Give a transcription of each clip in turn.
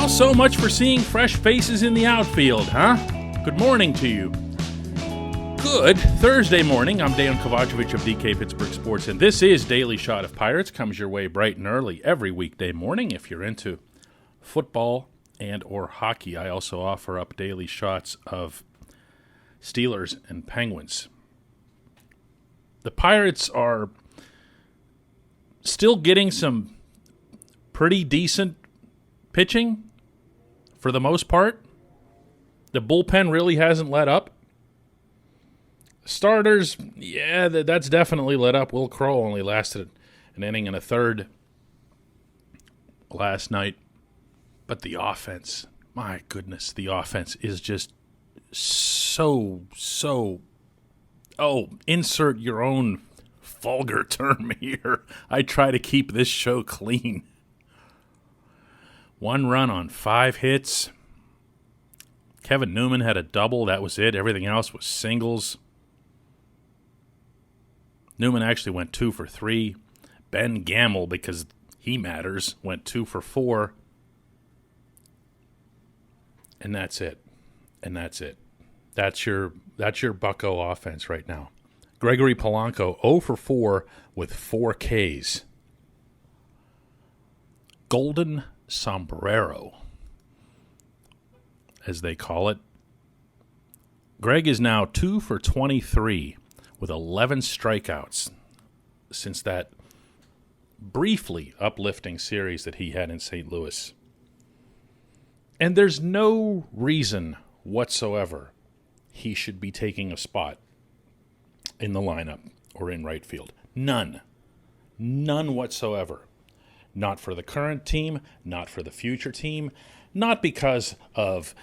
Well, so much for seeing fresh faces in the outfield, huh? Good morning to you. Good Thursday morning. I'm Dan Kovacevic of DK Pittsburgh Sports, and this is Daily Shot of Pirates. Comes your way bright and early every weekday morning if you're into football and or hockey. I also offer up daily shots of Steelers and Penguins. The Pirates are still getting some pretty decent pitching for the most part. The bullpen really hasn't let up. Starters, yeah, that's definitely let up. Will Crowe only lasted an inning and a third last night. But the offense, my goodness, the offense is just so, insert your own vulgar term here. I try to keep this show clean. 1 run on 5 hits. Kevin Newman had a double. That was it. Everything else was singles. Newman actually went 2 for 3. Ben Gamble, because he matters, went 2 for 4. And that's it. That's your Bucko offense right now. Gregory Polanco 0 for 4 with 4 Ks. Golden Sombrero, as they call it. Greg is now 2 for 23 with 11 strikeouts since that briefly uplifting series that he had in St. Louis. And there's no reason whatsoever he should be taking a spot in the lineup or in right field. None. None whatsoever. Not for the current team, not for the future team, not because of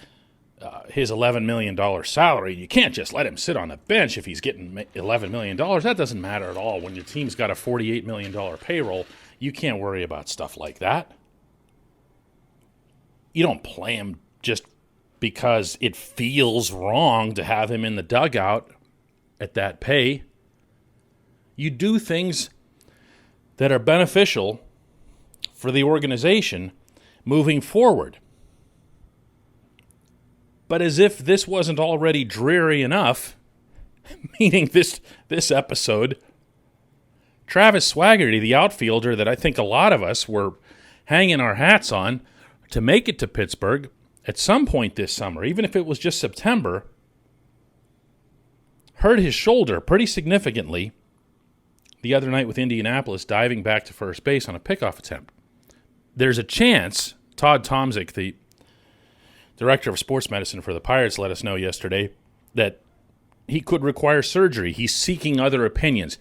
his $11 million salary. You can't just let him sit on the bench if he's getting $11 million. That doesn't matter at all. When your team's got a $48 million payroll, you can't worry about stuff like that. You don't play him just because it feels wrong to have him in the dugout at that pay. You do things that are beneficial for the organization moving forward. But as if this wasn't already dreary enough, meaning this episode, Travis Swaggerty, the outfielder that I think a lot of us were hanging our hats on to make it to Pittsburgh at some point this summer, even if it was just September, hurt his shoulder pretty significantly the other night with Indianapolis, diving back to first base on a pickoff attempt. There's a chance, Todd Tomzik, the director of sports medicine for the Pirates, let us know yesterday, that he could require surgery. He's seeking other opinions.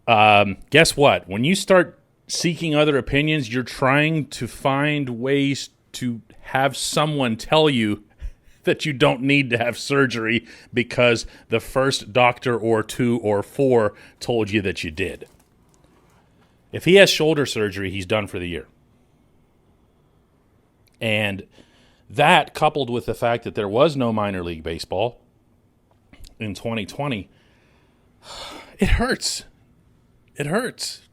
Guess what? When you start seeking other opinions, you're trying to find ways to have someone tell you that you don't need to have surgery because the first doctor or 2 or 4 told you that you did. If he has shoulder surgery, he's done for the year. And that, coupled with the fact that there was no minor league baseball in 2020, it hurts. It hurts.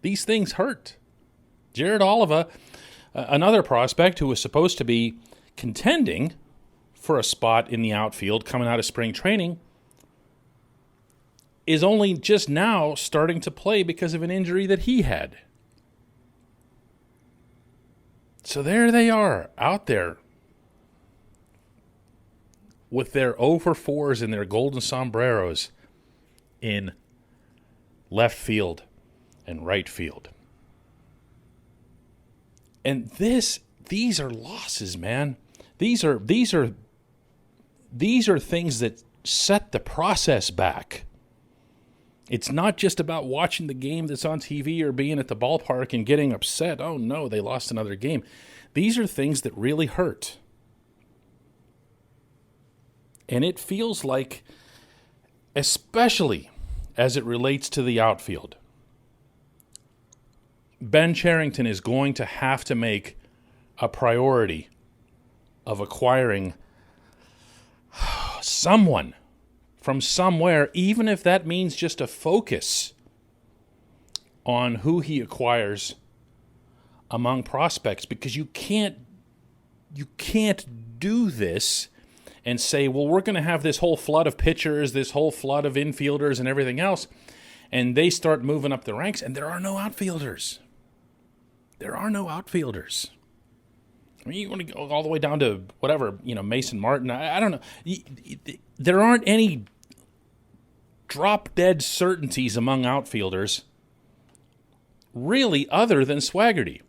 These things hurt. Jared Oliva, another prospect who was supposed to be contending for a spot in the outfield coming out of spring training, is only just now starting to play because of an injury that he had. So there they are, out there with their 0 for 4s and their golden sombreros in left field and right field. And these are losses, man. These are things that set the process back. It's not just about watching the game that's on TV or being at the ballpark and getting upset. Oh, no, they lost another game. These are things that really hurt. And it feels like, especially as it relates to the outfield, Ben Cherington is going to have to make a priority of acquiring someone from somewhere, even if that means just a focus on who he acquires among prospects, because you can't you can't do this and say, well, we're going to have this whole flood of pitchers, this whole flood of infielders and everything else, and they start moving up the ranks, and there are no outfielders. There are no outfielders. I mean, you want to go all the way down to whatever, Mason Martin. I don't know. There aren't any drop-dead certainties among outfielders, really, other than Swaggerty.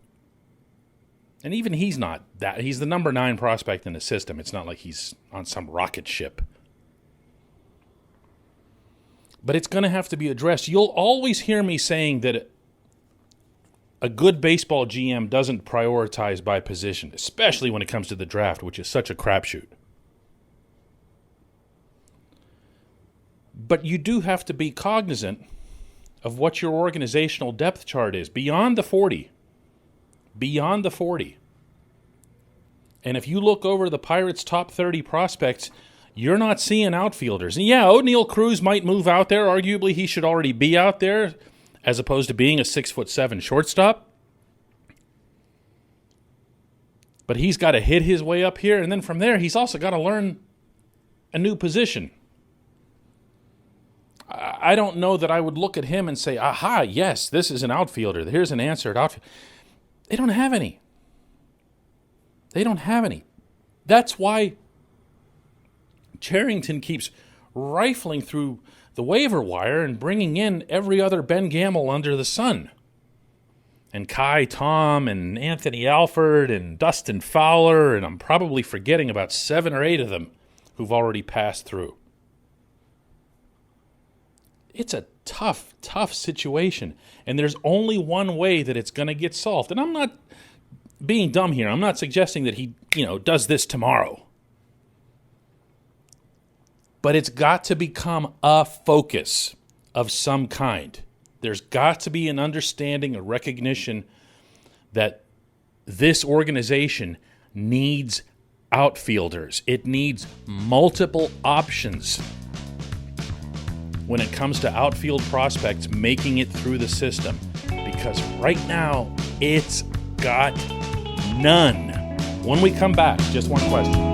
And even he's not that. He's the number 9 prospect in the system. It's not like he's on some rocket ship. But it's going to have to be addressed. You'll always hear me saying that a good baseball GM doesn't prioritize by position, especially when it comes to the draft, which is such a crapshoot. But you do have to be cognizant of what your organizational depth chart is beyond the 40. Beyond the 40. And if you look over the Pirates' top 30 prospects, you're not seeing outfielders. And yeah, O'Neal Cruz might move out there. Arguably, he should already be out there as opposed to being a 6'7" shortstop. But he's got to hit his way up here. And then from there, he's also got to learn a new position. I don't know that I would look at him and say, aha, yes, this is an outfielder. Here's an answer at outfield. They don't have any. They don't have any. That's why Cherington keeps rifling through the waiver wire and bringing in every other Ben Gamble under the sun. And Kai Tom and Anthony Alford and Dustin Fowler, and I'm probably forgetting about 7 or 8 of them who've already passed through. It's a tough, tough situation. And there's only one way that it's going to get solved. And I'm not being dumb here. I'm not suggesting that he, does this tomorrow. But it's got to become a focus of some kind. There's got to be an understanding, a recognition that this organization needs outfielders. It needs multiple options when it comes to outfield prospects making it through the system. Because right now, it's got none. When we come back, just one question.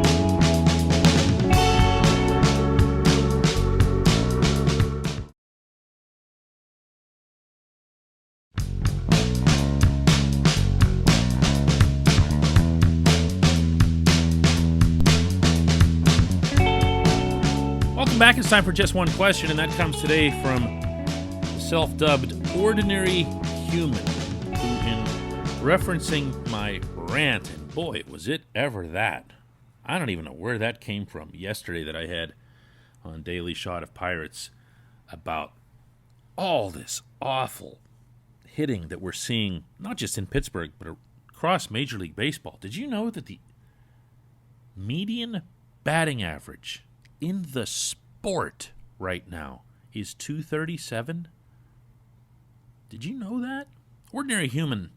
Welcome back. It's time for Just One Question, and that comes today from the self-dubbed Ordinary Human, who, in referencing my rant, and boy, was it ever that. I don't even know where that came from yesterday that I had on Daily Shot of Pirates about all this awful hitting that we're seeing, not just in Pittsburgh, but across Major League Baseball. Did you know that the median batting average in the sport right now is .237? Did you know that? Ordinary Human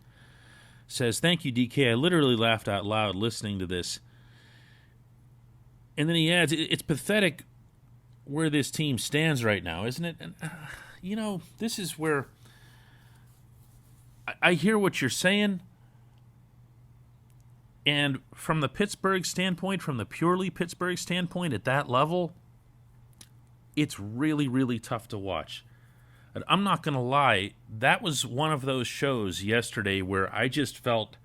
says, thank you, DK. I literally laughed out loud listening to this. And then he adds, it's pathetic where this team stands right now, isn't it? And, this is where I hear what you're saying. And from the Pittsburgh standpoint, from the purely Pittsburgh standpoint at that level, it's really, really tough to watch. And I'm not going to lie, that was one of those shows yesterday where I just felt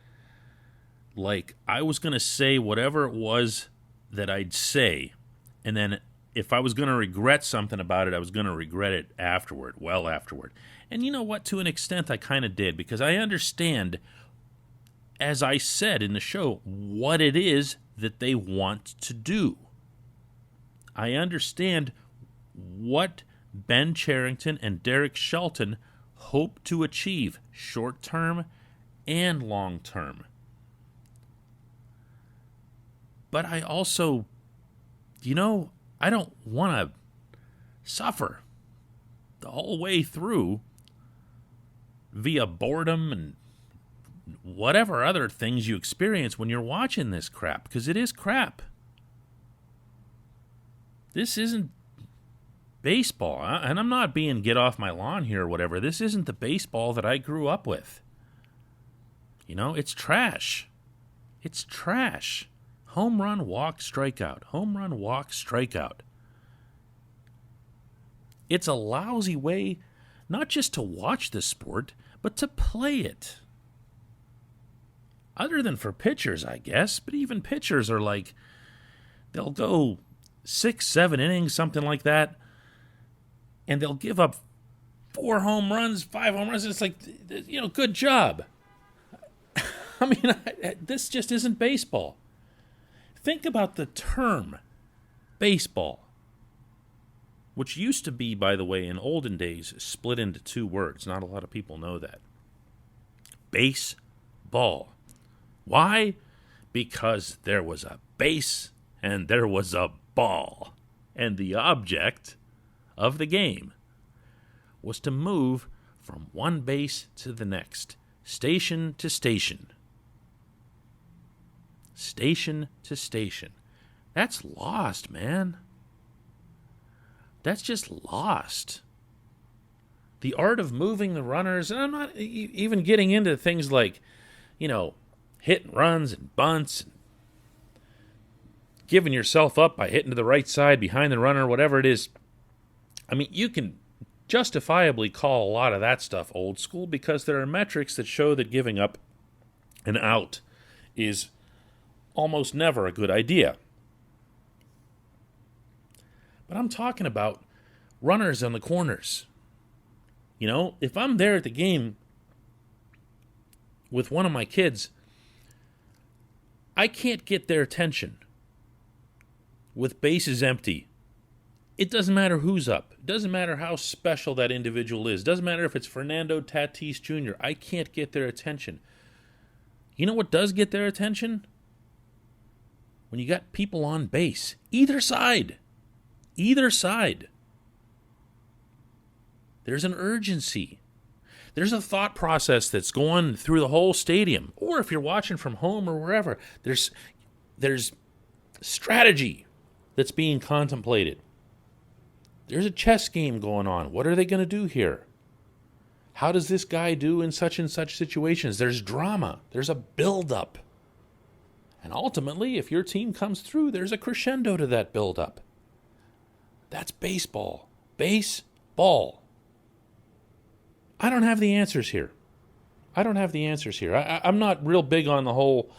like I was going to say whatever it was that I'd say, and then if I was going to regret something about it, I was going to regret it afterward, well afterward. And you know what? To an extent, I kind of did, because I understand, as I said in the show, what it is that they want to do. I understand what Ben Cherington and Derek Shelton hope to achieve short-term and long-term. But I also, I don't want to suffer the whole way through via boredom and whatever other things you experience when you're watching this crap, because it is crap. This isn't baseball, and I'm not being get off my lawn here or whatever. This isn't the baseball that I grew up with. It's trash. It's trash. Home run, walk, strikeout. Home run, walk, strikeout. It's a lousy way not just to watch the sport, but to play it. Other than for pitchers, I guess, but even pitchers are like, they'll go 6-7 innings, something like that, and they'll give up 4 home runs, 5 home runs. It's like, good job. I mean, this just isn't baseball. Think about the term baseball, which used to be, by the way, in olden days, split into 2 words. Not a lot of people know that. Baseball. Why? Because there was a base and there was a ball. And the object of the game was to move from one base to the next, station to station. Station to station. That's lost, man. That's just lost. The art of moving the runners, and I'm not even getting into things like, hit and runs and bunts, and giving yourself up by hitting to the right side behind the runner, whatever it is. I mean, you can justifiably call a lot of that stuff old school because there are metrics that show that giving up an out is almost never a good idea. But I'm talking about runners on the corners. If I'm there at the game with one of my kids, I can't get their attention with bases empty. It doesn't matter who's up. It doesn't matter how special that individual is. It doesn't matter if it's Fernando Tatis Jr. I can't get their attention. You know what does get their attention? When you got people on base. Either side. Either side. There's an urgency. There's a thought process that's going through the whole stadium. Or if you're watching from home or wherever, there's strategy that's being contemplated. There's a chess game going on. What are they going to do here? How does this guy do in such and such situations? There's drama. There's a build-up. And ultimately, if your team comes through, there's a crescendo to that build-up. That's baseball. Baseball. I don't have the answers here. I'm not real big on the whole,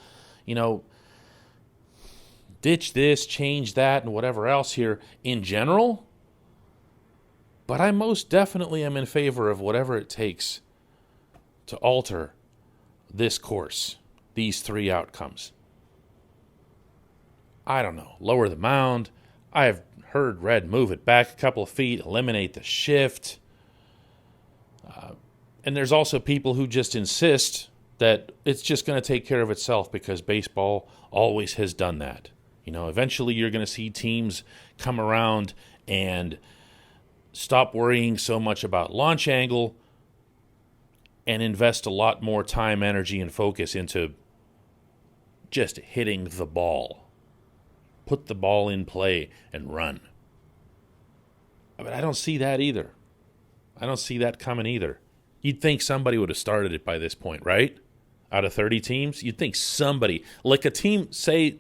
ditch this, change that, and whatever else here in general. But I most definitely am in favor of whatever it takes to alter this course, these 3 outcomes. I don't know, lower the mound. I have read move it back a couple of feet, eliminate the shift. And there's also people who just insist that it's just going to take care of itself because baseball always has done that. Eventually you're going to see teams come around and stop worrying so much about launch angle and invest a lot more time, energy, and focus into just hitting the ball. Put the ball in play and run. But I don't see that either. I don't see that coming either. You'd think somebody would have started it by this point, right? Out of 30 teams, you'd think somebody, like a team, say,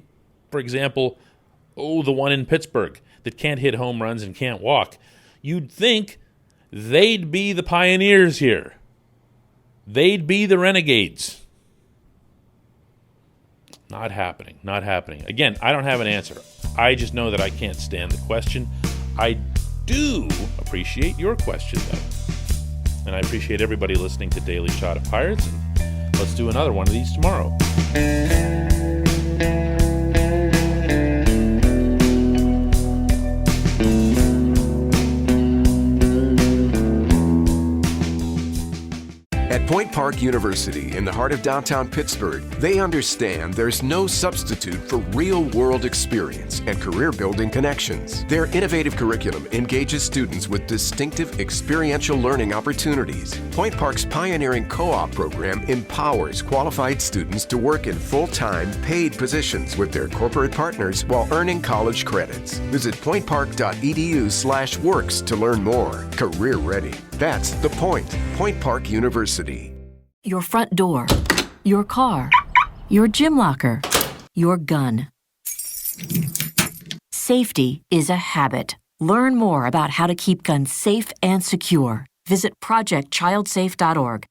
for example, the one in Pittsburgh that can't hit home runs and can't walk. You'd think they'd be the pioneers here. They'd be the renegades. Not happening. Again, I don't have an answer. I just know that I can't stand the question. I do appreciate your question, though. And I appreciate everybody listening to Daily Shot of Pirates. And let's do another one of these tomorrow. At Point Park University, in the heart of downtown Pittsburgh, they understand there's no substitute for real-world experience and career-building connections. Their innovative curriculum engages students with distinctive experiential learning opportunities. Point Park's pioneering co-op program empowers qualified students to work in full-time, paid positions with their corporate partners while earning college credits. Visit pointpark.edu/works to learn more. Career ready. That's the point. Point Park University. Your front door, your car, your gym locker, your gun. Safety is a habit. Learn more about how to keep guns safe and secure. Visit ProjectChildSafe.org.